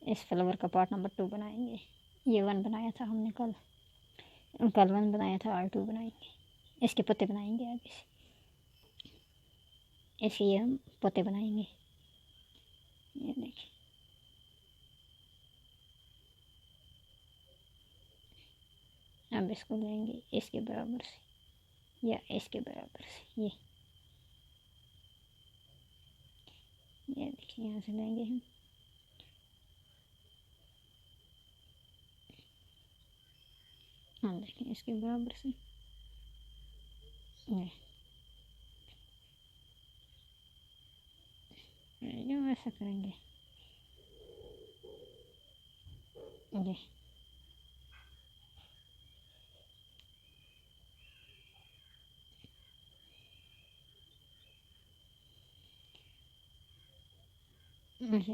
इस फ्लावर का part number 2 बनाएंगे। ये 1 बनाया था हमने कल 1 बनाया था, और 2 बनाएंगे। इसके पत्ते बनाएंगे आगे से, इसके ये हम पत्ते बनाएंगे। ये देखिए, अब इसको लेंगे इसके बराबर से या इसके बराबर से। ये देखिए, यहाँ से लेंगे हम देखें इसके बराबर से। ये ऐसा करेंगे। ये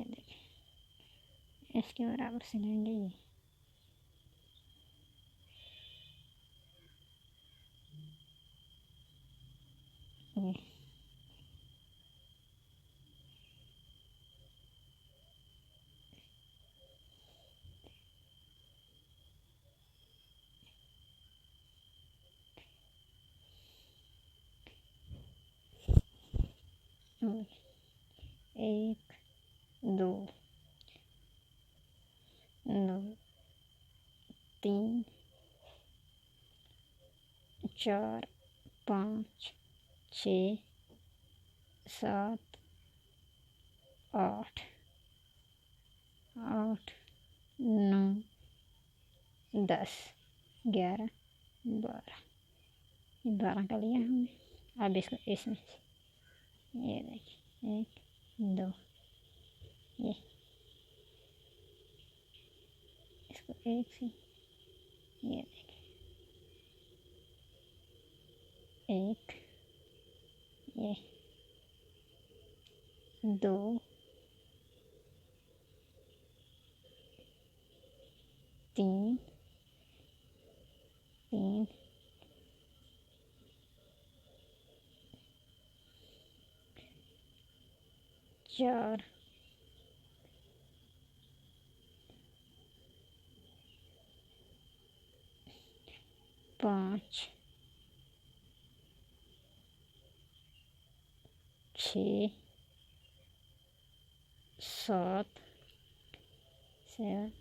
देखिए, इसके बराबर से लेंगे ये। एक, दो, 3, 4, 5, 6, 7, 8, 9, 10, 11, 12। 12 का लिया हमने। अब इसको इसमें से ये देखिए, 1, 2, ये इसको एक से ये देखिए, 1, ये 2, 3, 4, 5, 6, 7, 7,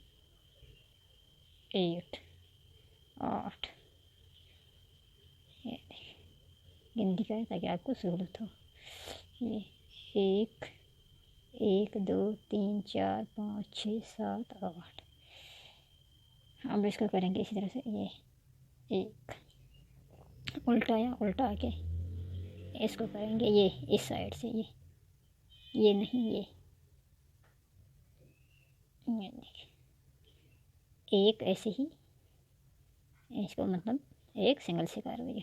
8, 8। ये गिनती करें ताकि आपको सहूलत हो। ये 1, 2, 3, 4, 5, 6, 7, 8। अब इसको करेंगे इसी तरह से। ये 1 उल्टा के इसको करेंगे ये इस साइड से। ये नहीं, ये देखिए, 1 ऐसे ही इसको मतलब एक सिंगल से कर दिया।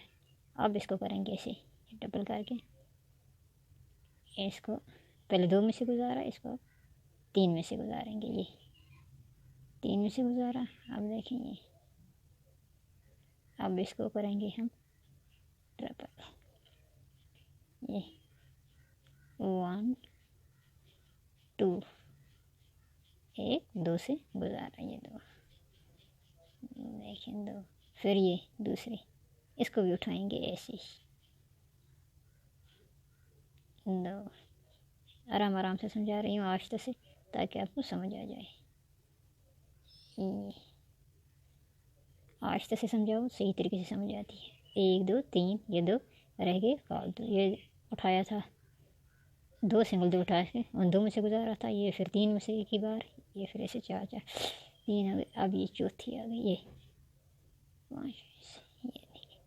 अब इसको करेंगे ऐसे डबल करके। इसको पहले 2 में से गुजारा, इसको 3 में से गुजारेंगे। ये 3 में से गुजारा। अब देखेंगे, अब इसको करेंगे हम ट्रिपल। ये 1, 2, 1, 2 से गुजारा, ये 2 देखें, 2। फिर ये दूसरी, इसको भी उठाएंगे ऐसे ही 2। आराम से समझा रही हूँ, आहिस्ता से, ताकि आपको समझ आ जाए। आहिस्ता से समझाओ, सही तरीके से समझ आती है। 1, 2, 3, ये 2 रह गए फालतू। ये उठाया था 2 सिंगल, 2 उठा के उन 2 में से गुजारा था। ये फिर 3 में से एक ही बार, ये फिर ऐसे 4, 3 आ गई। अब ये चौथी आ गई, ये 5। ये देखिए,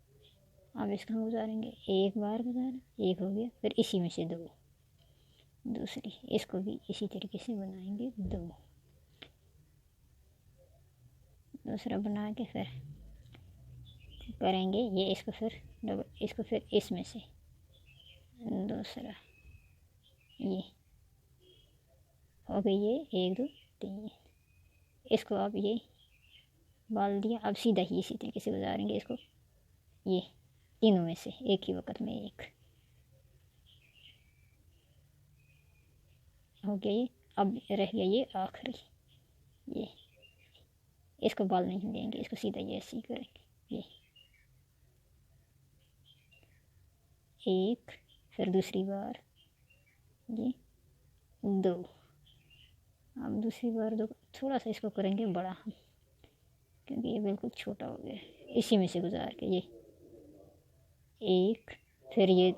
अब इसको हम गुजारेंगे। एक बार गुजारा, 1 हो गया। फिर इसी में से 2 दूसरी, इसको भी इसी तरीके से बनाएंगे। 2 दूसरा बना के फिर करेंगे ये, इसको फिर डबल, इसको फिर इसमें से दूसरा। ये हो गई, ये 1, 2, 3। इसको अब ये बाल दिया। अब सीधा ही इसी तरीके से गुजारेंगे इसको। ये तीनों में से एक ही वक्त में एक हो गया। ये अब रह गया ये आखिरी, ये इसको बाल नहीं देंगे, इसको सीधा ये ऐसे ही करेंगे। ये एक, फिर दूसरी बार ये दो। अब दूसरी बार दो, थोड़ा सा इसको करेंगे बड़ा हम, क्योंकि ये बिल्कुल छोटा हो गया। इसी में से गुजार के ये एक, फिर ये,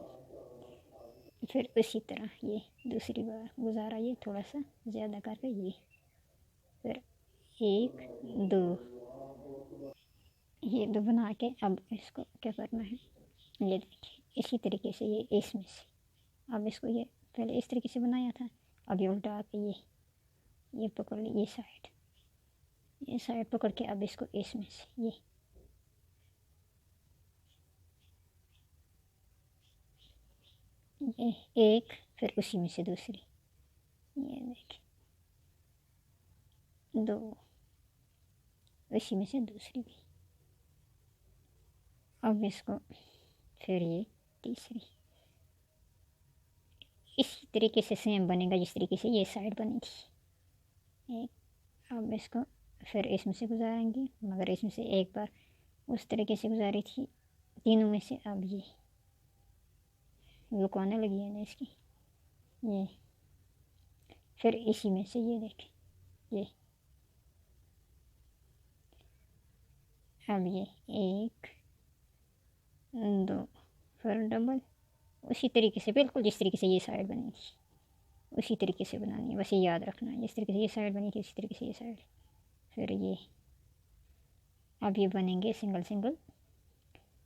फिर इसी तरह ये दूसरी बार गुजारा, ये थोड़ा सा ज़्यादा करके ये, फिर एक दो, ये दो बना के अब इसको क्या करना है, ये देखिए इसी तरीके से ये इसमें से, अब इसको ये पहले इस तरीके से बनाया था, अब ये उल्टा के ये पकड़ ली, ये साइड पकड़ के अब इसको इसमें से ये एक, फिर उसी में से दूसरी, ये देखिए दो, इसी में से दूसरी भी, अब इसको फिर ये तीसरी, इसी तरीके से सेम बनेगा जिस तरीके से ये साइड बनी थी। एक, अब इसको फिर इसमें से गुजारेंगे, मगर इसमें से एक बार उस तरीके से गुजारी थी तीनों में से, अब ये लुकाने लगी है ना इसकी, ये फिर इसी में से ये देखें ये, अब ये एक दो, फिर डबल, उसी तरीके से बिल्कुल जिस तरीके से ये साइड बनी थी उसी तरीके से बनानी है, बस ये याद रखना है, जिस तरीके से ये साइड बनी थी उसी तरीके से ये साइड, फिर ये, अब ये बनेंगे सिंगल सिंगल,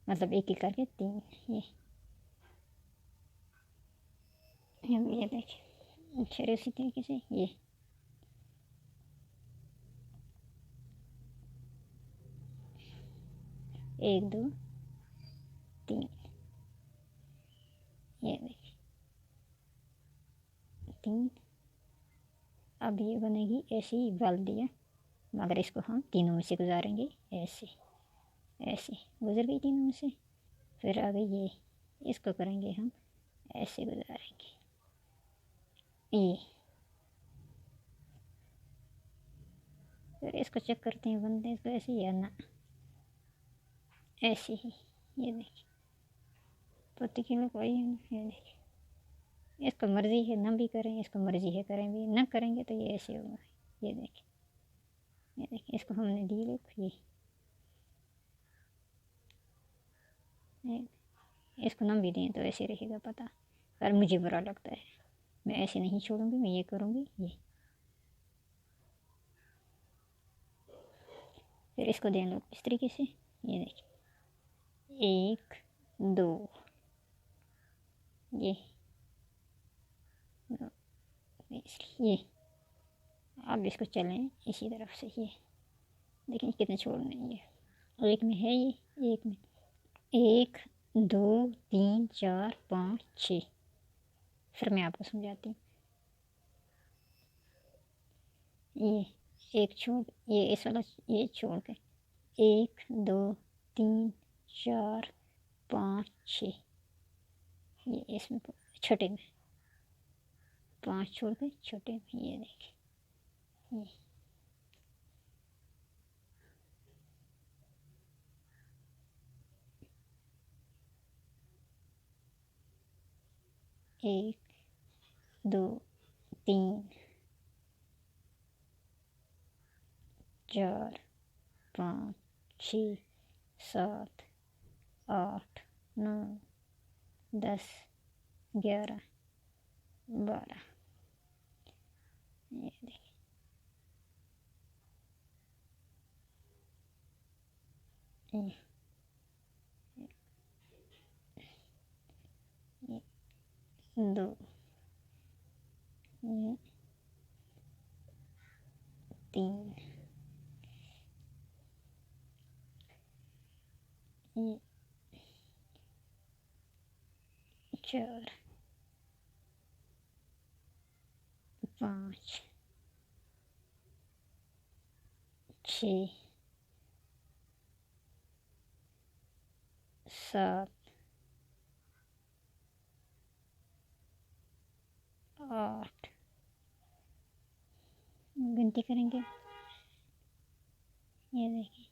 मतलब एक एक करके तीन, ये देखिए फिर उसी तरीके से ये एक दो तीन, ये देखिए तीन, अब ये बनेगी ऐसे ही बल दिया, मगर इसको हम तीनों में से गुजारेंगे, ऐसे ऐसे गुजर गई तीनों में से, फिर आगे ये इसको करेंगे हम ऐसे गुजारेंगे, ये फिर इसको चेक करते हैं बनते इसको ऐसे या ना, ऐसे ही, ये देखिए पत्ती की लुकवाई है ना, ये देखिए इसको मर्ज़ी है ना भी करें, इसको मर्ज़ी है करें भी, ना करेंगे तो ये ऐसे होगा, ये देखिए इसको हमने दी लुक, ये इसको नाम भी दें तो ऐसे रहेगा पता, पर मुझे बुरा लगता है, मैं ऐसे नहीं छोड़ूंगी, मैं ये करूँगी ये, फिर इसको दें लोग इस तरीके से, ये देखिए एक दो, ये दो, ये, अब इसको चलें इसी तरफ से, ये देखिए कितने छोड़ने ये, एक में है ये, एक में एक दो तीन चार पाँच छः, फिर मैं आपको समझाती हूँ, ये एक छोड़, ये इस वाला ये छोड़ के एक दो तीन चार पाँच छः, ये इसमें छोटे में पाँच छोड़ के छोटे में, ये देखिए ये एक दो तीन चार पाँच छः सात आठ नौ 10 11 12, ये देखिए ये दो, ये तीन, ये चार पाँच छः सात आठ, गिनती करेंगे ये देखिए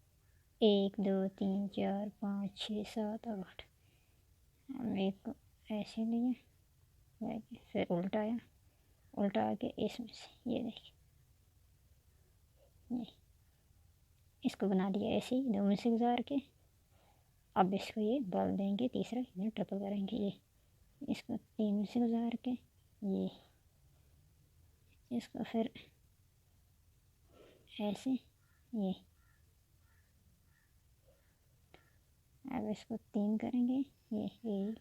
1 2 3 4 5 6 7 8। हम एक को ऐसे लिए, देखिए फिर उल्टाया, उल्टा के इसमें से ये देखिए ये इसको बना दिया ऐसे ही 2 में से गुजार के। अब इसको ये बल देंगे तीसरा, ये ट्रिपल करेंगे, ये इसको 3 में से गुजार के ये इसको फिर ऐसे ये। अब इसको 3 करेंगे, ये 1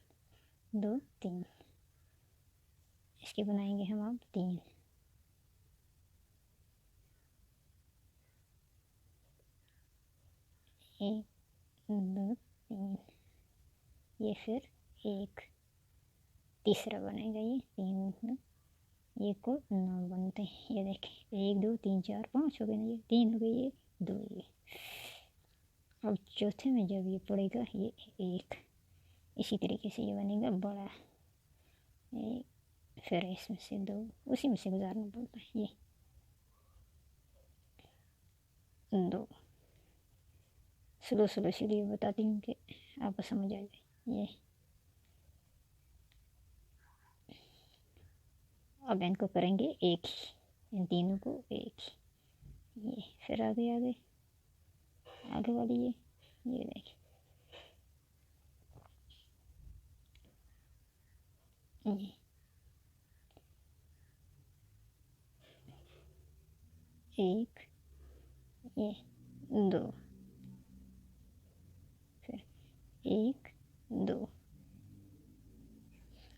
2 3, इसके बनाएंगे हम अब 3। 1 2 3, ये फिर 1 तीसरा बनेगा, ये 3 ये को 9 बनते हैं। ये देखें 1 2 3 4 5 हो गए ना, ये 3 हो गए, ये 2 ये। अब चौथे में जब ये पड़ेगा ये 1, इसी तरीके से ये बनेगा बड़ा, ये फिर इसमें से 2 उसी में से गुजारना पड़ता है, ये 2। स्लो स्लो इसलिए बताती हूँ कि आपको समझ आ जाए। ये अब इनको करेंगे एक ही, इन तीनों को एक ही। ये फिर आगे आगे आगे वाली ये देखिए ये 1 ये 2 फिर 1 2।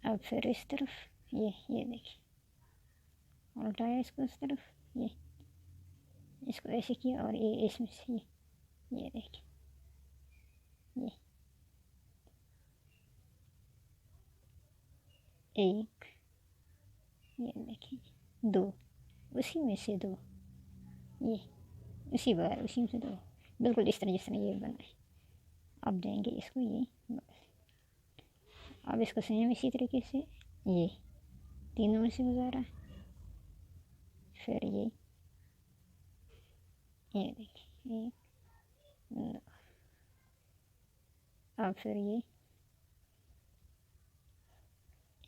अब फिर इस तरफ ये देखिए उल्टाया इसको इस तरफ, ये इसको ऐसे किया और ये इसमें से ये देखिए ये 1 ये देखिए 2 उसी में से 2, ये उसी बार उसी में से 2 बिल्कुल इस तरह जिस तरह ये बना है। अब देंगे इसको ये बस। अब इसको सेम इसी तरीके से ये तीनों में से गुजारा, फिर ये देखिए 1 2। अब फिर ये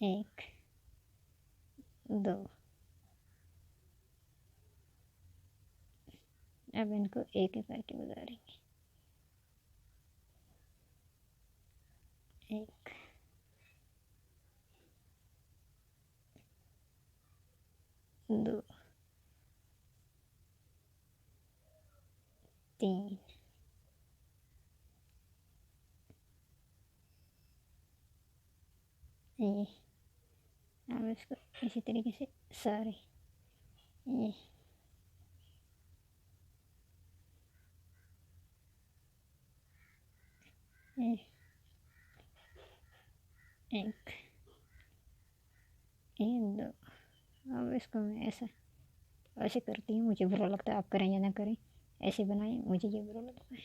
1 2। अब इनको एक एक करके गुजारेंगे, 1 2 3 ये। अब इसको इसी तरीके से सारे ये 1 1 2। अब इसको मैं ऐसे करती हूँ, मुझे बुरा लगता है, आप करें या ना करें, ऐसे बनाएं, मुझे ये बुरा लगता है,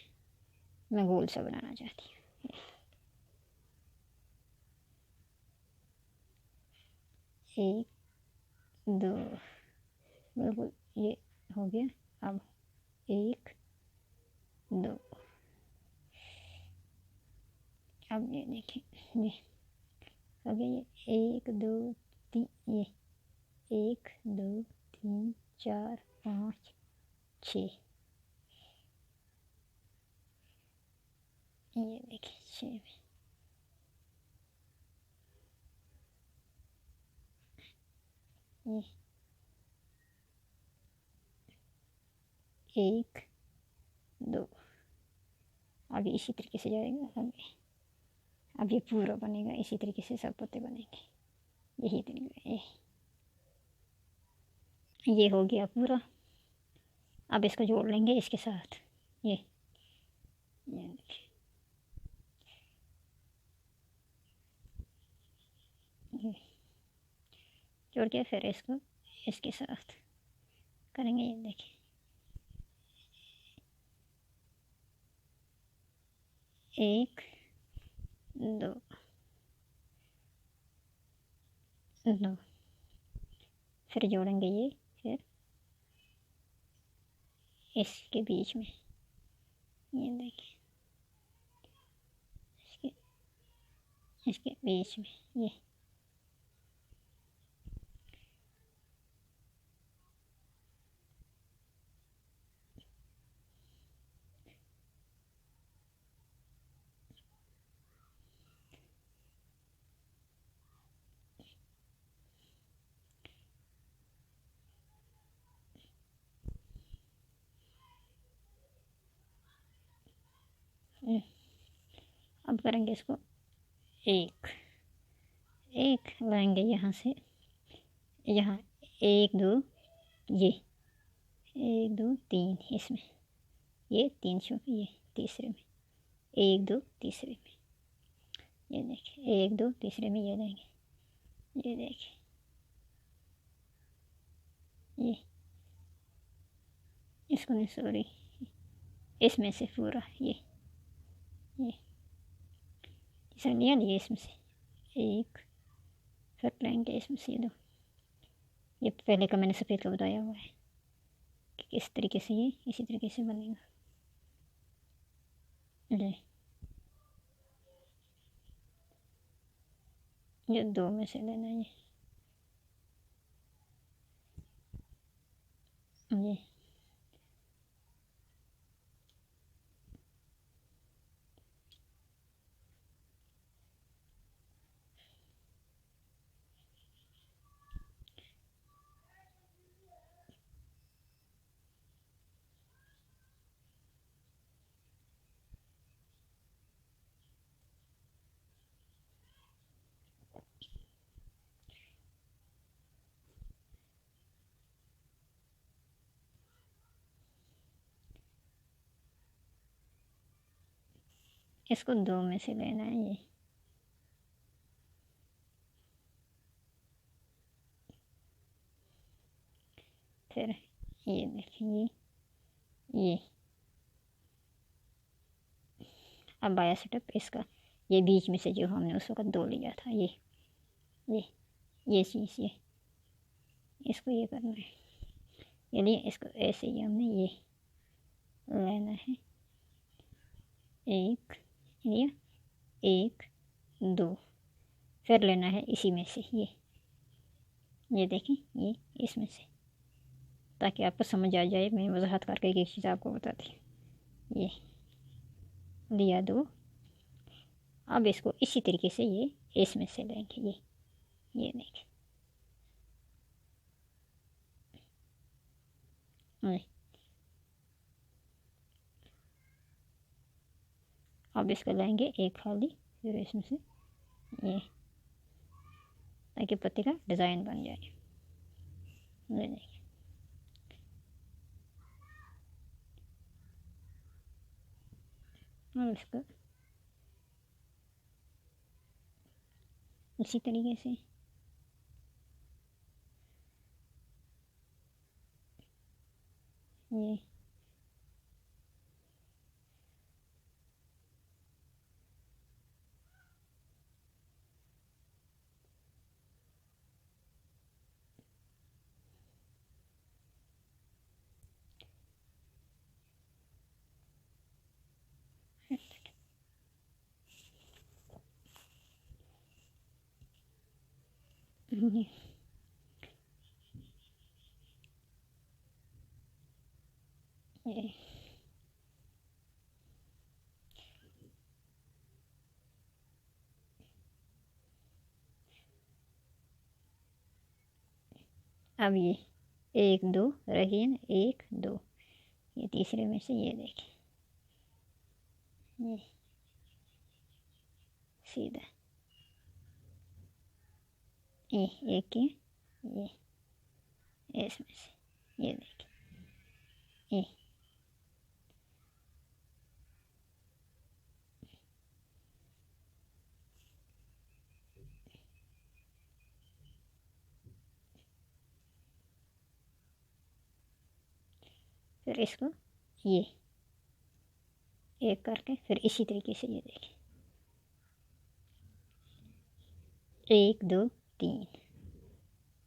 मैं गोल सा बनाना चाहती हूँ। 1 2 बिल्कुल ये हो गया। अब 1 2। अब ये देखिए ये हो गया, ये 1 2 3, ये 1 2 3 4 5 6, ये देखिए 6 में ये 1 2। अब इसी तरीके से जाएगा आगे। अब ये पूरा बनेगा, इसी तरीके से सब पत्ते बनेंगे, यही तरीका ये हो गया पूरा। अब इसको जोड़ लेंगे इसके साथ, ये देखिए ये जोड़ के फिर इसको इसके साथ करेंगे, ये देखिए 1 2 2। फिर जोड़ेंगे ये, फिर इसके बीच में ये देखिए इसके बीच में ये अब करेंगे इसको एक एक लाएंगे यहाँ से, यहाँ एक दो, ये एक दो तीन, इसमें ये तीन ये तीसरे में, एक दो तीसरे में, ये देखिए एक दो तीसरे में, ये देंगे, ये देखिए ये इसको नहीं, सॉरी, इसमें से पूरा ये तीसरा लिया, लिए इसमें से एक, फिर लेंगे इसमें से दो। ये पहले का मैंने सफ़ेद का बताया हुआ है कि किस तरीके से ये इसी तरीके से बनेगा। ये दो में से लेना है ये इसको दो में से लेना है ये, फिर ये देखिए ये अब आया सेटअप इसका, ये बीच में से जो हमने उस वक्त दो लिया था, ये चीज़ ये इसको ये करना है, यानी इसको ऐसे ही हमने ये लेना है, एक लिया, एक दो, फिर लेना है इसी में से ये देखें ये इसमें से, ताकि आपको समझ आ जाए। मैं वजाहत करके एक चीज़ आपको बताती हूँ। ये लिया दो, अब इसको इसी तरीके से ये इसमें से लेंगे, ये देखें अब इसको लेंगे एक खाली, फिर इसमें से ये, ताकि पत्ती का डिज़ाइन बन जाए। ये देखिए और इसको इसी तरीके से ये ये अब ये एक दो रखिए ना, एक दो, ये तीसरे में से ये देखिए ये सीधा ये एक ये इसमें से ये देखिए ये फिर इसको ये एक करके फिर इसी तरीके से ये देखिए एक दो तीन,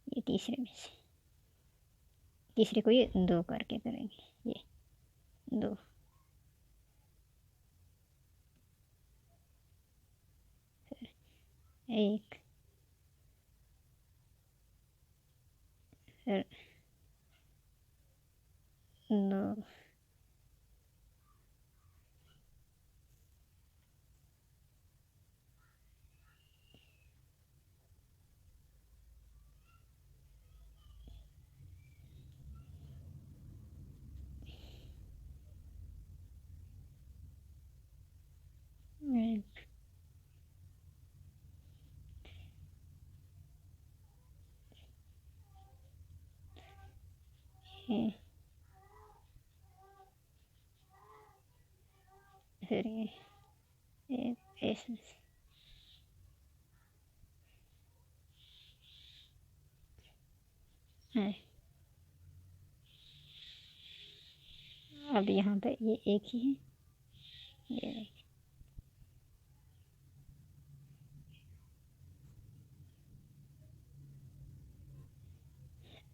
ये तीसरे में से, तीसरे को ये दो करके करेंगे, ये दो एक, फिर दो, एक, ये, फिर ये एक इसमें से है। अब यहाँ पे ये एक ही है, ये देखिए,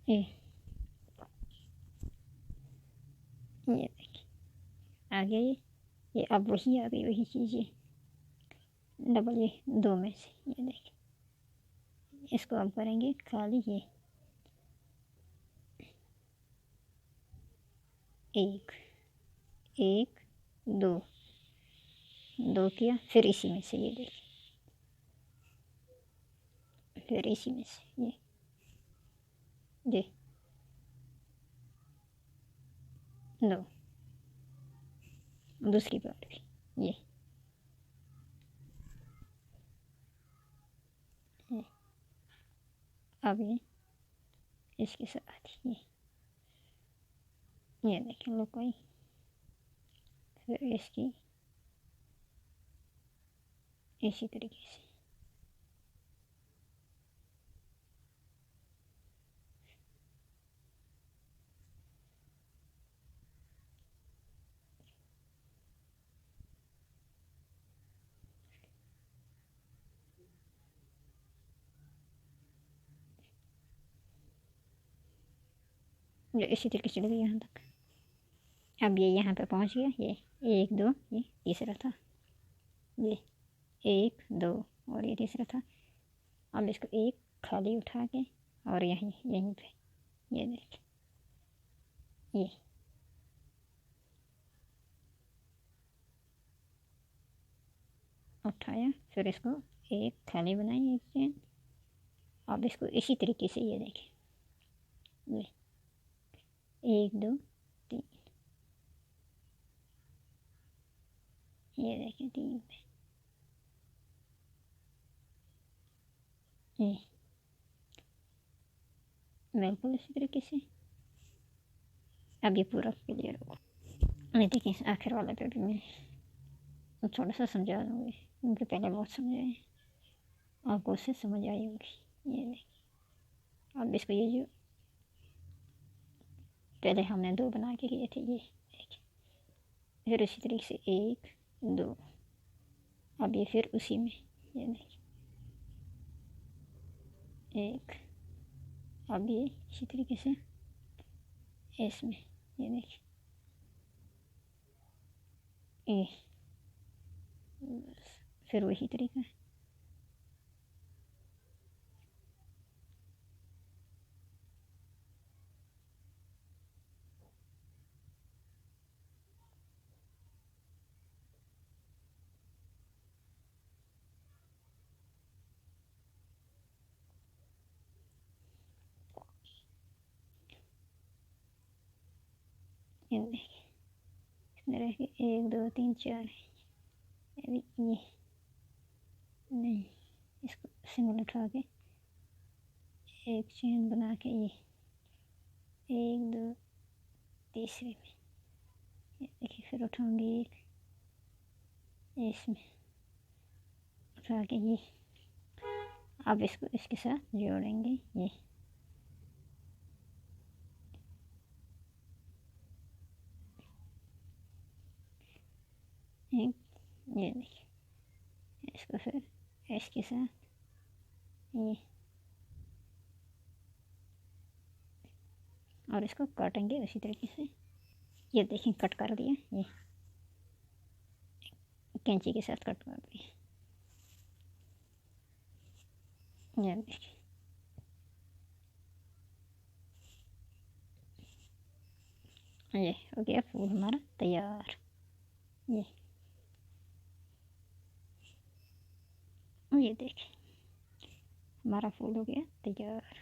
ये देखिए आ गया ये अब वही आ गई, वही चीज़ ये डबल, ये दो में से, ये देखिए इसको अब करेंगे खाली, ये एक, एक, दो, दो किया, फिर इसी में से ये देखिए, फिर इसी में से ये दो, दूसरी बार भी ये अब ये इसके साथ ये देखिए लुकाई, फिर इसकी इसी तरीके से जो इसी तरीके से चल गई यहाँ तक। अब ये यहाँ पे पहुँच गया, ये एक, दो, ये तीसरा था, ये एक, दो और ये तीसरा था। अब इसको एक खाली उठा के और यहीं पे ये देखिए, ये उठाया, फिर इसको एक खाली बनाई, एक चेन। अब इसको इसी तरीके से ये देखिए, ये एक, दो, तीन, ये देखिए तीन पे ये बिल्कुल इसी तरीके से। अब ये पूरा क्लियर होगा। नहीं देखिए आखिर वाले पे भी मैं थोड़ा सा समझा दूँगी, क्योंकि पहले बहुत समझाए, आपको उससे समझ आई होगी। ये देखिए अब इसको ये जो पहले हमने दो बना के किए थे, ये देखिए, फिर उसी तरीके से एक, दो, अब ये फिर उसी में ये देखिए एक, अब ये इसी तरीके से इसमें ये देखिए ए, फिर वही तरीका है। ये देखिए इसमें रह गए एक, दो, तीन, चार, अभी ये नहीं, इसको सिंगल उठा के एक चेन बना के ये एक, दो, तीसरे में ये देखिए, फिर उठाऊंगी एक, इसमें उठा के ये, अब इसको इसके साथ जोड़ेंगे, ये एक, ये देखिए इसको फिर इसके साथ ये, और इसको काटेंगे उसी तरीके से। ये देखिए कट कर दिया, ये कैंची के साथ कट कर दिया। ये देखिए, ये हो गया फूल हमारा तैयार। ये देखिए हमारा फूल हो गया तैयार।